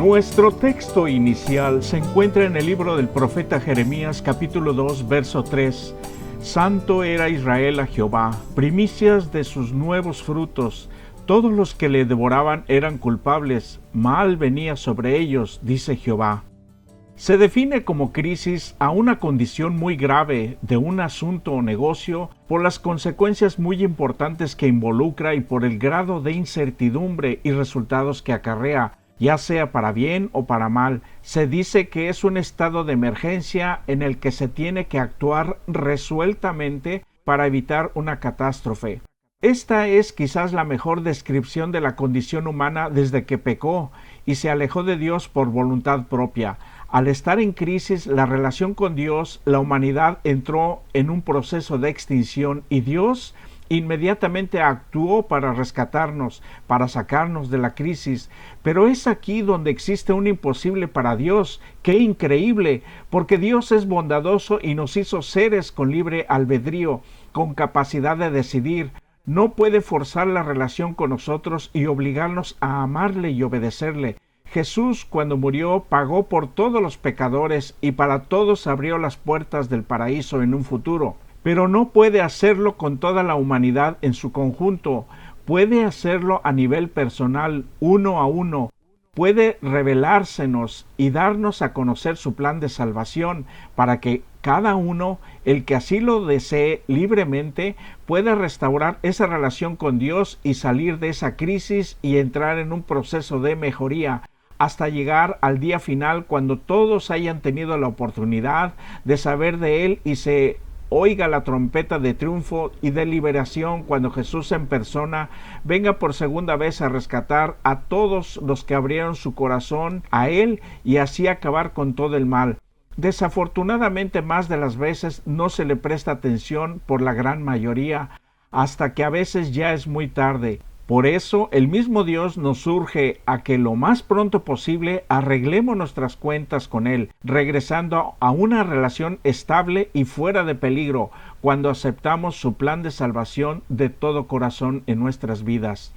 Nuestro texto inicial se encuentra en el libro del profeta Jeremías, capítulo 2, verso 3. Santo era Israel a Jehová, primicias de sus nuevos frutos. Todos los que le devoraban eran culpables, mal venía sobre ellos, dice Jehová. Se define como crisis a una condición muy grave de un asunto o negocio por las consecuencias muy importantes que involucra y por el grado de incertidumbre y resultados que acarrea, ya sea para bien o para mal. Se dice que es un estado de emergencia en el que se tiene que actuar resueltamente para evitar una catástrofe. Esta es quizás la mejor descripción de la condición humana desde que pecó y se alejó de Dios por voluntad propia. Al estar en crisis la relación con Dios, la humanidad entró en un proceso de extinción y Dios inmediatamente actuó para rescatarnos, para sacarnos de la crisis. Pero es aquí donde existe un imposible para Dios. ¡Qué increíble! Porque Dios es bondadoso y nos hizo seres con libre albedrío, con capacidad de decidir. No puede forzar la relación con nosotros y obligarnos a amarle y obedecerle. Jesús, cuando murió, pagó por todos los pecadores y para todos abrió las puertas del paraíso en un futuro. Pero no puede hacerlo con toda la humanidad en su conjunto. Puede hacerlo a nivel personal, uno a uno. Puede revelársenos y darnos a conocer su plan de salvación para que cada uno, el que así lo desee libremente, pueda restaurar esa relación con Dios y salir de esa crisis y entrar en un proceso de mejoría, hasta llegar al día final cuando todos hayan tenido la oportunidad de saber de Él y se oiga la trompeta de triunfo y de liberación cuando Jesús en persona venga por segunda vez a rescatar a todos los que abrieron su corazón a Él y así acabar con todo el mal. Desafortunadamente, más de las veces no se le presta atención por la gran mayoría, hasta que a veces ya es muy tarde. Por eso, el mismo Dios nos urge a que lo más pronto posible arreglemos nuestras cuentas con Él, regresando a una relación estable y fuera de peligro, cuando aceptamos su plan de salvación de todo corazón en nuestras vidas.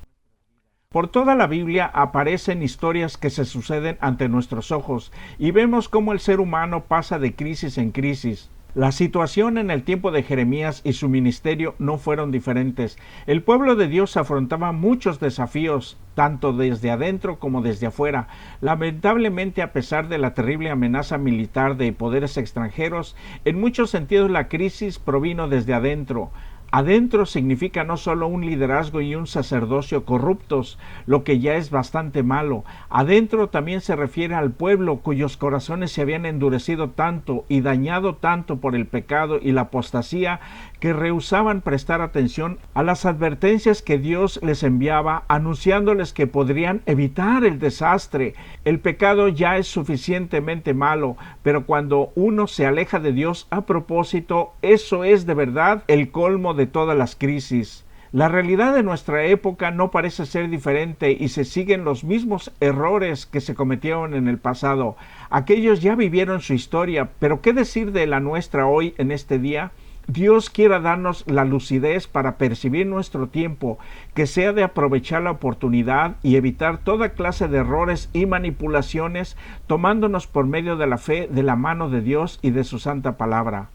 Por toda la Biblia aparecen historias que se suceden ante nuestros ojos y vemos cómo el ser humano pasa de crisis en crisis. La situación en el tiempo de Jeremías y su ministerio no fueron diferentes. El pueblo de Dios afrontaba muchos desafíos, tanto desde adentro como desde afuera. Lamentablemente, a pesar de la terrible amenaza militar de poderes extranjeros, en muchos sentidos la crisis provino desde adentro. Adentro significa no solo un liderazgo y un sacerdocio corruptos, lo que ya es bastante malo. Adentro también se refiere al pueblo cuyos corazones se habían endurecido tanto y dañado tanto por el pecado y la apostasía que rehusaban prestar atención a las advertencias que Dios les enviaba, anunciándoles que podrían evitar el desastre. El pecado ya es suficientemente malo, pero cuando uno se aleja de Dios a propósito, eso es de verdad el colmo de todas las crisis. La realidad de nuestra época no parece ser diferente y se siguen los mismos errores que se cometieron en el pasado. Aquellos ya vivieron su historia, pero ¿qué decir de la nuestra hoy en este día? Dios quiera darnos la lucidez para percibir nuestro tiempo, que sea de aprovechar la oportunidad y evitar toda clase de errores y manipulaciones, tomándonos por medio de la fe de la mano de Dios y de su santa palabra.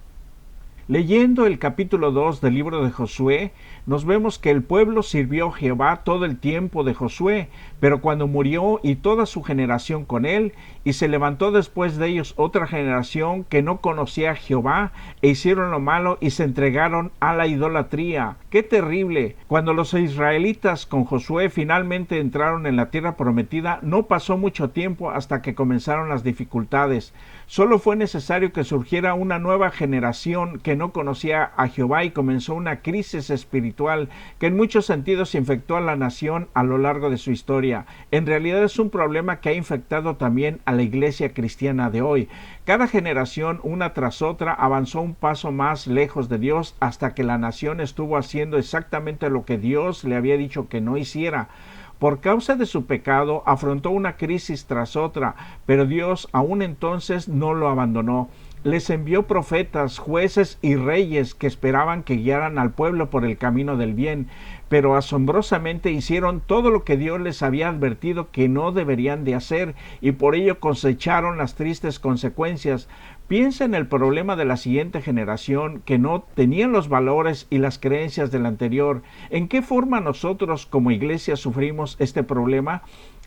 Leyendo el capítulo 2 del libro de Josué, nos vemos que el pueblo sirvió a Jehová todo el tiempo de Josué, pero cuando murió y toda su generación con él, y se levantó después de ellos otra generación que no conocía a Jehová, e hicieron lo malo y se entregaron a la idolatría. ¡Qué terrible! Cuando los israelitas con Josué finalmente entraron en la tierra prometida, no pasó mucho tiempo hasta que comenzaron las dificultades. Solo fue necesario que surgiera una nueva generación que no conocía a Jehová y comenzó una crisis espiritual que en muchos sentidos infectó a la nación a lo largo de su historia. En realidad es un problema que ha infectado también a la iglesia cristiana de hoy. Cada generación, una tras otra, avanzó un paso más lejos de Dios hasta que la nación estuvo haciendo exactamente lo que Dios le había dicho que no hiciera. Por causa de su pecado, afrontó una crisis tras otra, pero Dios aún entonces no lo abandonó. les envió profetas, jueces y reyes que esperaban que guiaran al pueblo por el camino del bien, pero asombrosamente hicieron todo lo que Dios les había advertido que no deberían de hacer, y por ello cosecharon las tristes consecuencias. Piensa en el problema de la siguiente generación, que no tenían los valores y las creencias del anterior. ¿En qué forma nosotros como iglesia sufrimos este problema?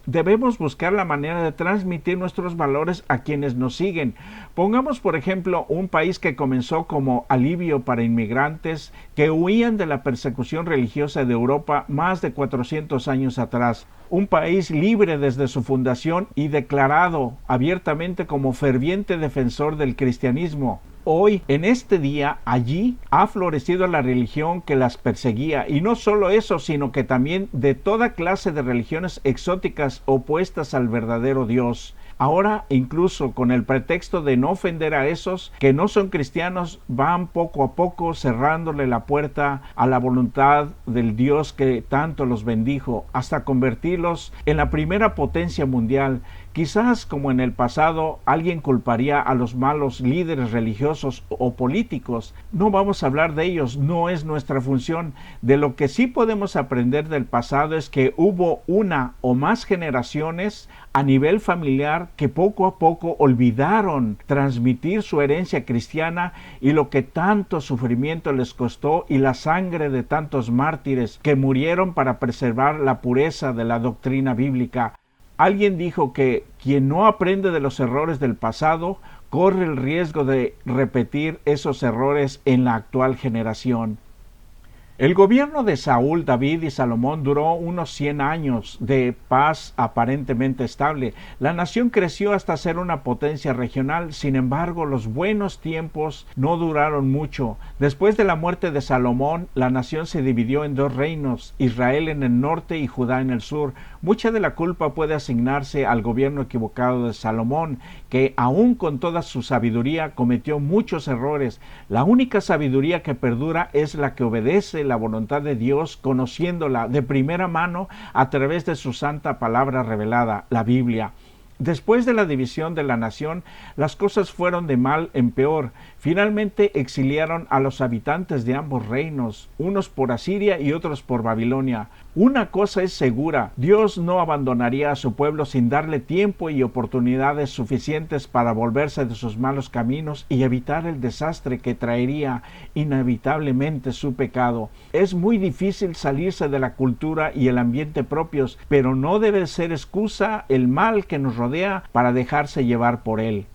Debemos buscar la manera de transmitir nuestros valores a quienes nos siguen. Pongamos, por ejemplo, un país que comenzó como alivio para inmigrantes que huían de la persecución religiosa de Europa más de 400 años atrás. Un país libre desde su fundación y declarado abiertamente como ferviente defensor del cristianismo. Hoy, en este día, allí ha florecido la religión que las perseguía, y no solo eso, sino que también de toda clase de religiones exóticas opuestas al verdadero Dios. Ahora, incluso con el pretexto de no ofender a esos que no son cristianos, van poco a poco cerrándole la puerta a la voluntad del Dios que tanto los bendijo, hasta convertirlos en la primera potencia mundial. Quizás, como en el pasado, alguien culparía a los malos líderes religiosos o políticos. No vamos a hablar de ellos, no es nuestra función. De lo que sí podemos aprender del pasado es que hubo una o más generaciones a nivel familiar que poco a poco olvidaron transmitir su herencia cristiana, y lo que tanto sufrimiento les costó y la sangre de tantos mártires que murieron para preservar la pureza de la doctrina bíblica. Alguien dijo que quien no aprende de los errores del pasado corre el riesgo de repetir esos errores en la actual generación. El gobierno de Saúl, David y Salomón duró unos 100 años de paz aparentemente estable. La nación creció hasta ser una potencia regional. Sin embargo, los buenos tiempos no duraron mucho. Después de la muerte de Salomón, la nación se dividió en dos reinos, Israel en el norte y Judá en el sur. Mucha de la culpa puede asignarse al gobierno equivocado de Salomón, que aun con toda su sabiduría cometió muchos errores. La única sabiduría que perdura es la que obedece la voluntad de Dios, conociéndola de primera mano a través de su santa palabra revelada, la Biblia. Después de la división de la nación, las cosas fueron de mal en peor. Finalmente exiliaron a los habitantes de ambos reinos, unos por Asiria y otros por Babilonia. Una cosa es segura: Dios no abandonaría a su pueblo sin darle tiempo y oportunidades suficientes para volverse de sus malos caminos y evitar el desastre que traería inevitablemente su pecado. Es muy difícil salirse de la cultura y el ambiente propios, pero no debe ser excusa el mal que nos rodea para dejarse llevar por él.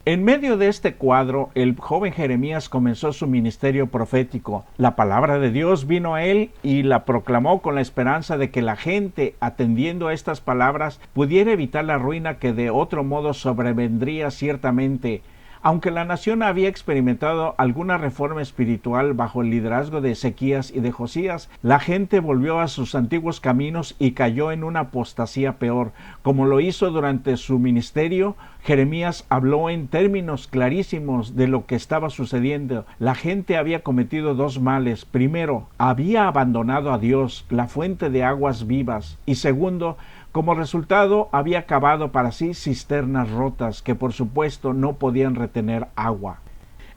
En medio de este cuadro, el joven Jeremías comenzó su ministerio profético. La palabra de Dios vino a él y la proclamó con la esperanza de que la gente, atendiendo a estas palabras, pudiera evitar la ruina que de otro modo sobrevendría ciertamente. Aunque la nación había experimentado alguna reforma espiritual bajo el liderazgo de Ezequías y de Josías, la gente volvió a sus antiguos caminos y cayó en una apostasía peor. Como lo hizo durante su ministerio, Jeremías habló en términos clarísimos de lo que estaba sucediendo. La gente había cometido dos males. Primero, había abandonado a Dios, la fuente de aguas vivas. Y segundo, como resultado, había cavado para sí cisternas rotas que por supuesto no podían retener agua.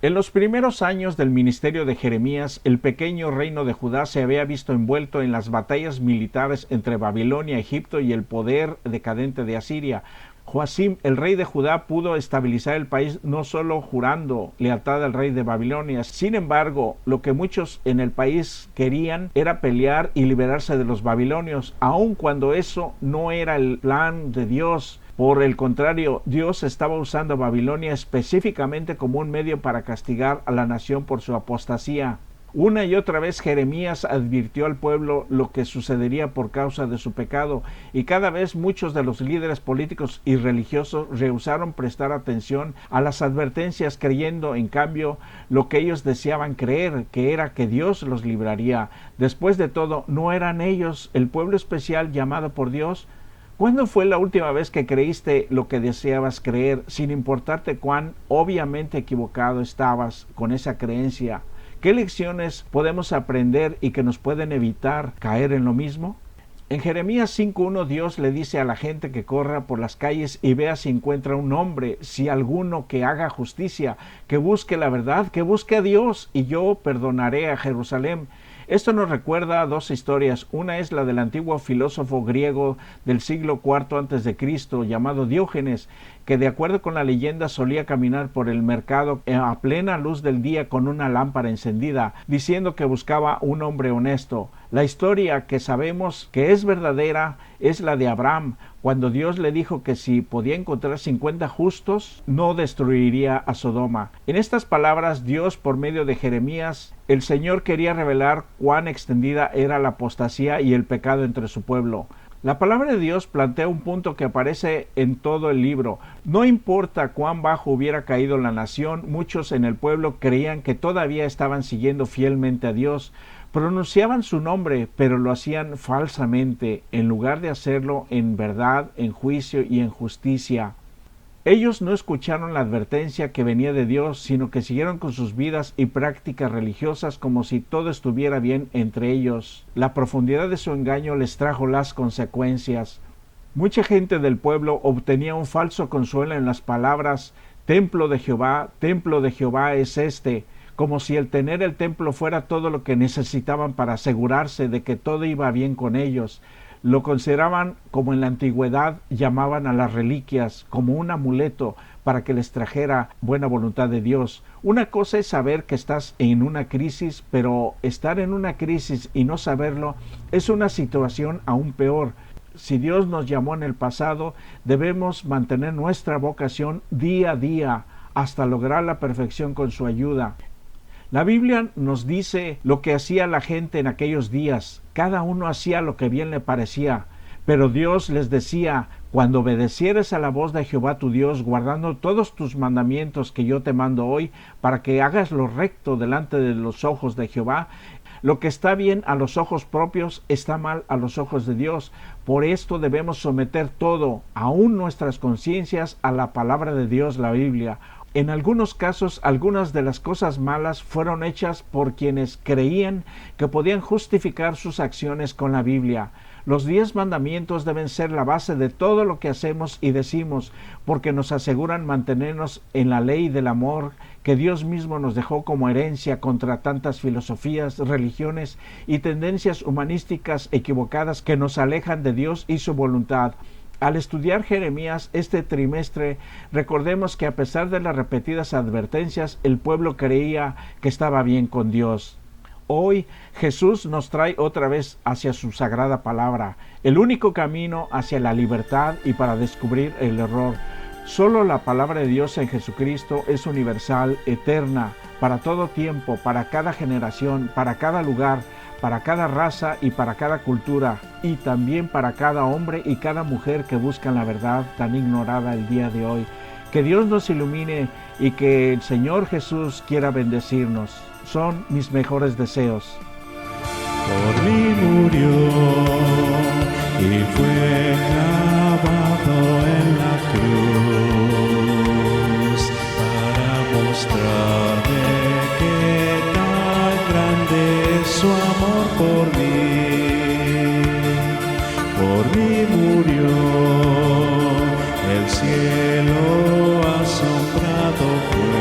En los primeros años del ministerio de Jeremías, el pequeño reino de Judá se había visto envuelto en las batallas militares entre Babilonia, Egipto y el poder decadente de Asiria. Joacim, el rey de Judá, pudo estabilizar el país no solo jurando lealtad al rey de Babilonia. Sin embargo, lo que muchos en el país querían era pelear y liberarse de los babilonios, aun cuando eso no era el plan de Dios. Por el contrario, Dios estaba usando Babilonia específicamente como un medio para castigar a la nación por su apostasía. Una y otra vez Jeremías advirtió al pueblo lo que sucedería por causa de su pecado, y cada vez muchos de los líderes políticos y religiosos rehusaron prestar atención a las advertencias, creyendo en cambio lo que ellos deseaban creer, que era que Dios los libraría. Después de todo, ¿no eran ellos el pueblo especial llamado por Dios? ¿Cuándo fue la última vez que creíste lo que deseabas creer, sin importarte cuán obviamente equivocado estabas con esa creencia? ¿Qué lecciones podemos aprender y que nos pueden evitar caer en lo mismo? En Jeremías 5:1 Dios le dice a la gente que corra por las calles y vea si encuentra un hombre, si alguno que haga justicia, que busque la verdad, que busque a Dios, y yo perdonaré a Jerusalén. Esto nos recuerda a dos historias. Una es la del antiguo filósofo griego del siglo IV a.C. llamado Diógenes, que de acuerdo con la leyenda solía caminar por el mercado a plena luz del día con una lámpara encendida, diciendo que buscaba un hombre honesto. La historia que sabemos que es verdadera es la de Abraham, cuando Dios le dijo que si podía encontrar 50 justos, no destruiría a Sodoma. En estas palabras, Dios, por medio de Jeremías, el Señor quería revelar cuán extendida era la apostasía y el pecado entre su pueblo. La palabra de Dios plantea un punto que aparece en todo el libro. No importa cuán bajo hubiera caído la nación, muchos en el pueblo creían que todavía estaban siguiendo fielmente a Dios. Pronunciaban su nombre, pero lo hacían falsamente, en lugar de hacerlo en verdad, en juicio y en justicia. Ellos no escucharon la advertencia que venía de Dios, sino que siguieron con sus vidas y prácticas religiosas como si todo estuviera bien entre ellos. La profundidad de su engaño les trajo las consecuencias. Mucha gente del pueblo obtenía un falso consuelo en las palabras templo de Jehová es este, como si el tener el templo fuera todo lo que necesitaban para asegurarse de que todo iba bien con ellos. Lo consideraban, como en la antigüedad llamaban a las reliquias, como un amuleto para que les trajera buena voluntad de Dios. Una cosa es saber que estás en una crisis, pero estar en una crisis y no saberlo es una situación aún peor. Si Dios nos llamó en el pasado, debemos mantener nuestra vocación día a día hasta lograr la perfección con su ayuda. La Biblia nos dice lo que hacía la gente en aquellos días. Cada uno hacía lo que bien le parecía. Pero Dios les decía, cuando obedecieres a la voz de Jehová tu Dios, guardando todos tus mandamientos que yo te mando hoy, para que hagas lo recto delante de los ojos de Jehová, lo que está bien a los ojos propios está mal a los ojos de Dios. Por esto debemos someter todo, aun nuestras conciencias, a la palabra de Dios, la Biblia. En algunos casos, algunas de las cosas malas fueron hechas por quienes creían que podían justificar sus acciones con la Biblia. Los 10 mandamientos deben ser la base de todo lo que hacemos y decimos, porque nos aseguran mantenernos en la ley del amor que Dios mismo nos dejó como herencia contra tantas filosofías, religiones y tendencias humanísticas equivocadas que nos alejan de Dios y su voluntad. Al estudiar Jeremías este trimestre, recordemos que a pesar de las repetidas advertencias, el pueblo creía que estaba bien con Dios. Hoy Jesús nos trae otra vez hacia su sagrada palabra, el único camino hacia la libertad y para descubrir el error. Solo la palabra de Dios en Jesucristo es universal, eterna, para todo tiempo, para cada generación, para cada lugar, para cada raza y para cada cultura, y también para cada hombre y cada mujer que buscan la verdad tan ignorada el día de hoy. Que Dios nos ilumine y que el Señor Jesús quiera bendecirnos. Son mis mejores deseos. Por mí murió y fue clavado en la cruz para mostrarme que tan grande es su amor por mí. Por mí murió, el cielo asombrado fue.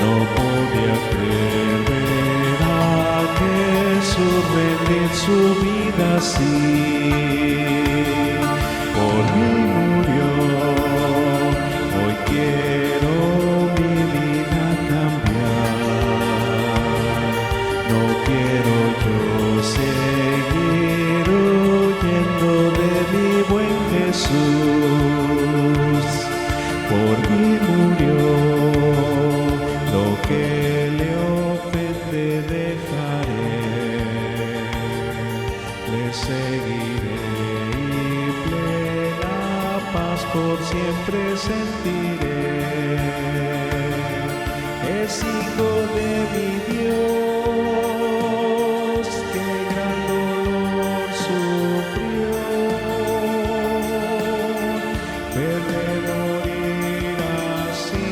No podía creer ver a Jesús rendir su vida así. Por mí murió, hoy quiero mi vida cambiar. No quiero yo seguir huyendo de mi buen Jesús. Por mí murió, lo que le ofende dejaré, le seguiré y plena paz por siempre sentiré. Es hijo de mi Dios, que gran dolor sufrió, perder morir así.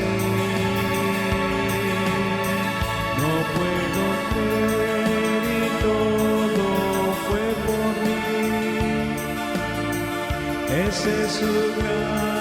No puedo creer y todo fue Dios es su gran